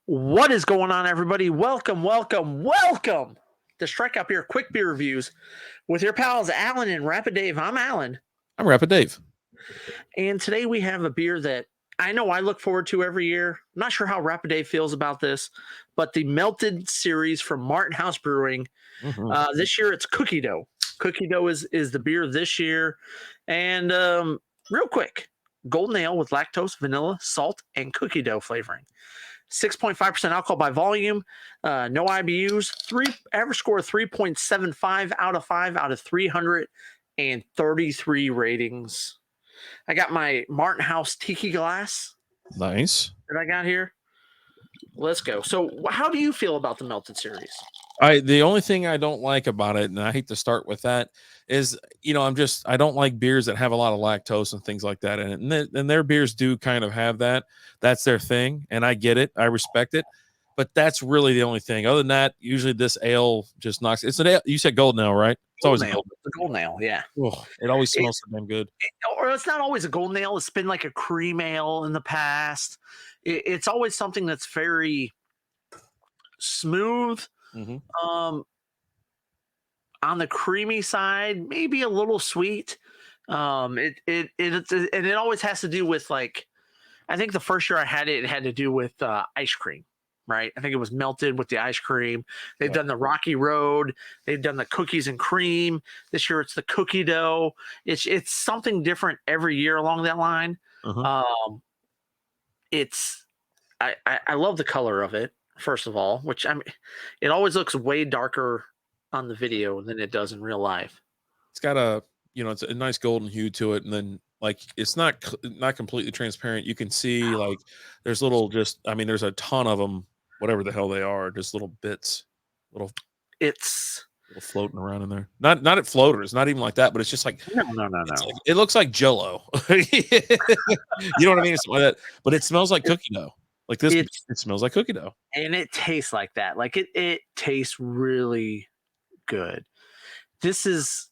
What is going on, everybody? Welcome to Strikeout Beer Quick Beer Reviews with your pals Alan and Rapid Dave. I'm Alan, I'm Rapid Dave. and today we have a beer that I know I look forward to every year. I'm not sure how Rapid Dave feels about this, but the Melted series from Martin House Brewing. This year it's Cookie Dough. Cookie Dough is the beer this year, and real quick, golden ale with lactose, vanilla, salt, and cookie dough flavoring. 6.5% alcohol by volume, no IBUs, average score 3.75 out of 5 out of 333 ratings. I got my Martin House Tiki glass Nice. that I got here. Let's go. So, how do you feel about the Melted series? The only thing I don't like about it, and I hate to start with that, is I don't like beers that have a lot of lactose and things like that in it. And their beers do kind of have that. That's their thing, and I get it. I respect it. But that's really the only thing. Other than that, usually this ale just knocks. It's an ale. You said golden ale, right? It's always a golden. The golden ale, yeah. Oh, it always smells so damn good. Or it's not always a golden ale. It's been like a cream ale in the past. It's always something that's very smooth. On the creamy side, maybe a little sweet. It always has to do with, like, I think the first year I had it had to do with ice cream, right? I think it was melted with the ice cream. They've done the Rocky Road. They've done the cookies and cream. This year it's the cookie dough. It's something different every year along that line. I love the color of it. First of all, which it always looks way darker on the video than it does in real life. It's got it's a nice golden hue to it, and then like it's not completely transparent. You can see like there's there's a ton of them, whatever the hell they are, just little bits, little floating around in there. Not at floaters, not even like that, but it's just like no. Like, it looks like Jell-O. You know what I mean? It's like that, but it smells like cookie dough. Like this, it smells like cookie dough, and it tastes like that. Like it tastes really good. This is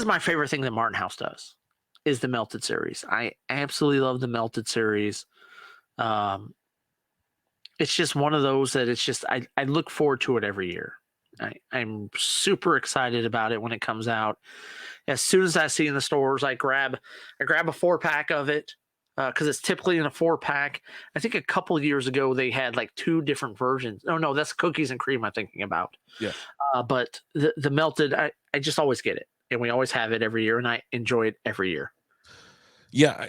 my favorite thing that Martin House does is the Melted series. I absolutely love the Melted series. It's just one of those that it's just I look forward to it every year. I'm super excited about it when it comes out. As soon as I see it in the stores, I grab a 4-pack of it. Because it's typically in a 4-pack. I think a couple of years ago they had like 2 different versions. Oh no, that's cookies and cream I'm thinking about. Yeah. But the Melted, I just always get it, and we always have it every year, and I enjoy it every year. Yeah,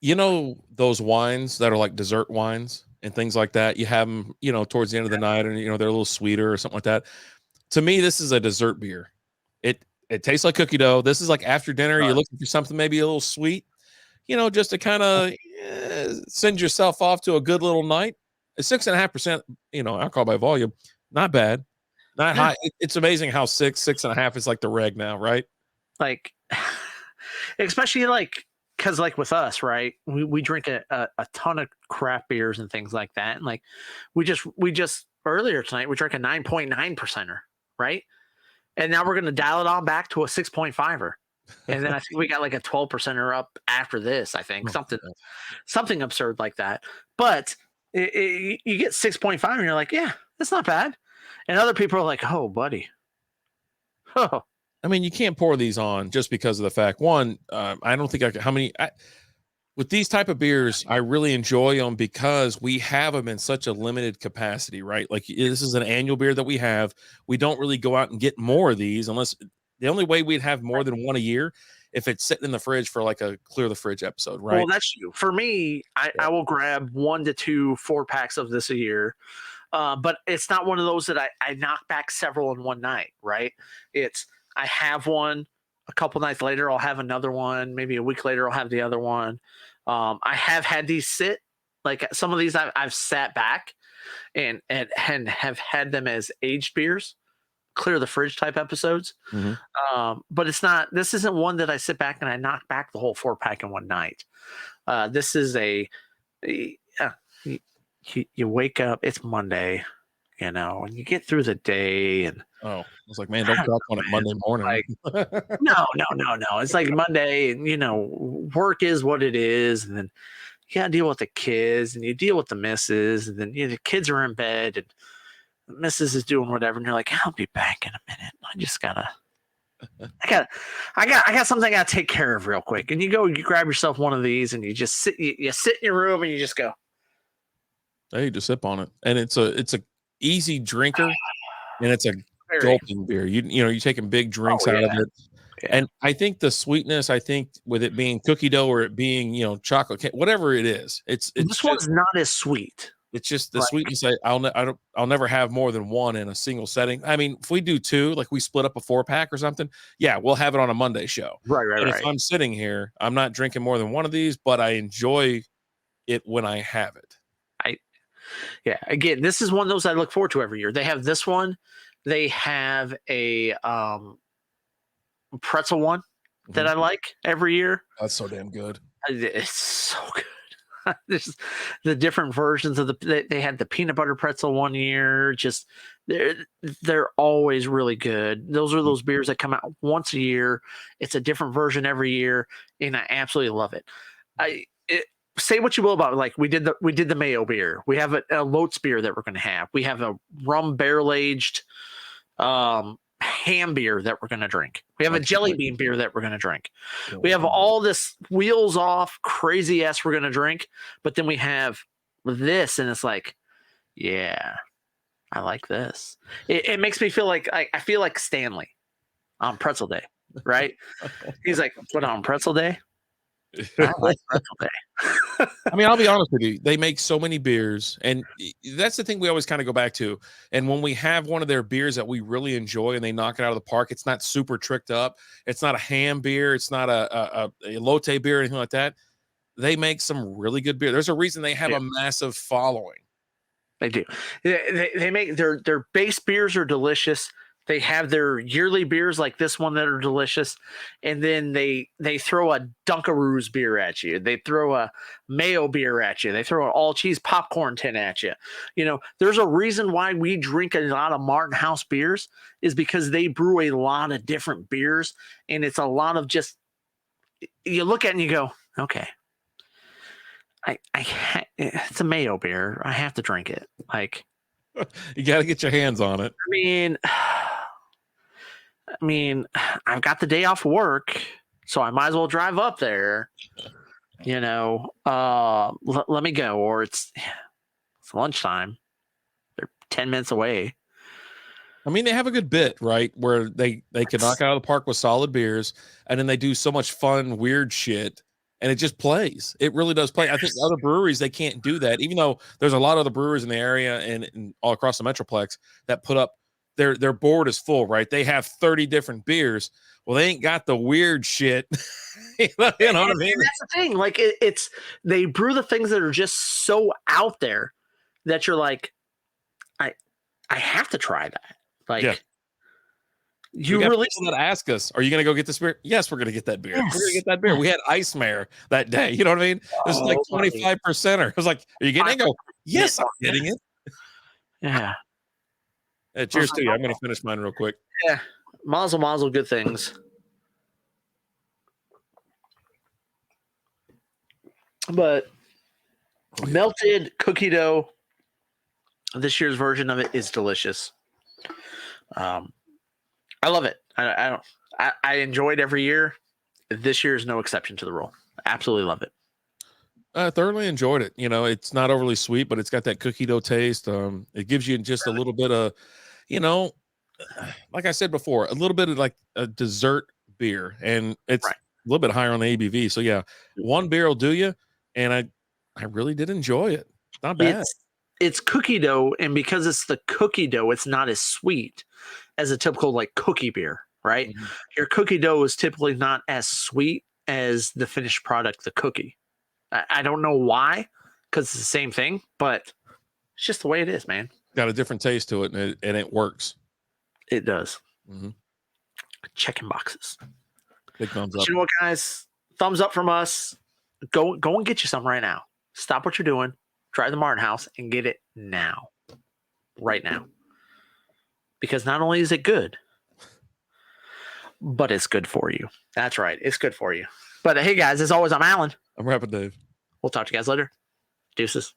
those wines that are like dessert wines and things like that. You have them, towards the end of the night, and they're a little sweeter or something like that. To me, this is a dessert beer. It tastes like cookie dough. This is like after dinner. You're looking for something maybe a little sweet. Just to kind of send yourself off to a good little night. 6.5%, alcohol by volume, not bad, not high. It's amazing how 6.5 is like the reg now, right? Like, especially like because like with us, right? We drink a ton of craft beers and things like that, and like we just earlier tonight we drank a 9.9%er, right? And now we're gonna dial it on back to a 6.5er. And then I think we got like a 12%er up after this. I think something absurd like that. But you get 6.5, and you're like, yeah, that's not bad. And other people are like, oh, buddy. Oh. I mean, you can't pour these on just because of the fact. One, I don't think with these type of beers, I really enjoy them because we have them in such a limited capacity, right? Like this is an annual beer that we have. We don't really go out and get more of these unless. The only way we'd have more than one a year if it's sitting in the fridge for like a clear the fridge episode, right? Well, that's you. For me, I will grab 1 to 2 4-packs of this a year. But it's not one of those that I knock back several in one night, right? It's I have one, a couple nights later I'll have another one, maybe a week later I'll have the other one. I have had these sit, like some of these I've sat back and have had them as aged beers. Clear the fridge type episodes. But this isn't one that I sit back and I knock back the whole 4-pack in one night. This is you wake up, it's Monday, and you get through the day and I was like, man, don't drop on it Monday morning. Like, no. It's like Monday, and work is what it is, and then you gotta deal with the kids and you deal with the missus, and then the kids are in bed and the missus is doing whatever, and you're like, I'll be back in a minute. I got something I gotta take care of real quick. And you grab yourself one of these and you just you sit in your room and you just go. Hey, you just sip on it, and it's a easy drinker, and it's a Very. gulping beer. You're taking big drinks Oh out of yeah. it. Yeah. And I think the sweetness, I think with it being cookie dough or it being, chocolate cake, whatever it is, This one's not as sweet. it's just the Like, sweetness. I'll never have more than one in a single setting. I mean, if we do two, like we split up a 4-pack or something, yeah, we'll have it on a Monday show. right. But if I'm sitting here, I'm not drinking more than one of these, but I enjoy it when I have it. Yeah. Again, this is one of those I look forward to every year. They have this one. They have a pretzel one that I like every year. That's so damn good. It's so good. There's the different versions of they had the peanut butter pretzel one year. Just they're always really good. Those are those beers that come out once a year. It's a different version every year, and I absolutely love it. Say what you will about it. Like we did the mayo beer. We have a Lotes beer that we're going to have. We have a rum barrel aged ham beer that we're going to drink. We have a jelly bean beer that we're going to drink. We have all this wheels off crazy ass we're going to drink, but then we have this, and it's like, yeah, I like this. It makes me feel like I feel like Stanley on Pretzel Day, right? He's like, what on Pretzel Day? I like Pretzel Day. I mean, I'll be honest with you. They make so many beers, and that's the thing we always kind of go back to. And when we have one of their beers that we really enjoy and they knock it out of the park, it's not super tricked up. It's not a ham beer. It's not a Lotte beer or anything like that. They make some really good beer. There's a reason they have a massive following. They do. They make their base beers are delicious. They have their yearly beers like this one that are delicious, and then they throw a Dunkaroos beer at you. They throw a mayo beer at you. They throw an all cheese popcorn tin at you. There's a reason why we drink a lot of Martin House beers is because they brew a lot of different beers, and it's a lot of just you look at it and you go, okay. It's a mayo beer. I have to drink it. Like, you got to get your hands on it. I mean, I've got the day off work, so I might as well drive up there. Let me go, or it's lunchtime. They're 10 minutes away. I mean, they have a good bit, right? Where they can knock out of the park with solid beers, and then they do so much fun, weird shit, and it just plays. It really does play. I think other breweries, they can't do that, even though there's a lot of other breweries in the area and all across the Metroplex that put up their board is full, right? They have 30 different beers. Well, they ain't got the weird shit. you know what I mean? And that's the thing. Like it's they brew the things that are just so out there that you're like, I have to try that. Like you really to ask us, are you going to go get this beer? Yes, we're going to get that beer. Yes. We're going to get that beer. We had Ice Mare that day. You know what I mean? It was like 25%. I was like, are you getting it? I go, yes, I'm getting it. Yeah. Cheers to you. I'm going to finish mine real quick. Yeah. Mazel, good things. But melted cookie dough, this year's version of it is delicious. I love it. I enjoy it every year. This year is no exception to the rule. Absolutely love it. I thoroughly enjoyed it. It's not overly sweet, but it's got that cookie dough taste. It gives you just a little bit of, like I said before, a little bit of like a dessert beer, and it's a little bit higher on the ABV. So yeah, one beer will do you, and I really did enjoy it. Not bad. It's cookie dough, and because it's the cookie dough, it's not as sweet as a typical like cookie beer, right? Mm-hmm. Your cookie dough is typically not as sweet as the finished product, the cookie. I don't know why, because it's the same thing, but it's just the way it is, man. Got a different taste to it, and it works. It does. Mm-hmm. Checking boxes. Big thumbs up. You know what, guys? Thumbs up from us. Go and get you some right now. Stop what you're doing. Try the Martin House and get it now. Right now. Because not only is it good, but it's good for you. That's right. It's good for you. But hey, guys, as always, I'm Alan. I'm Rapid Dave. We'll talk to you guys later. Deuces.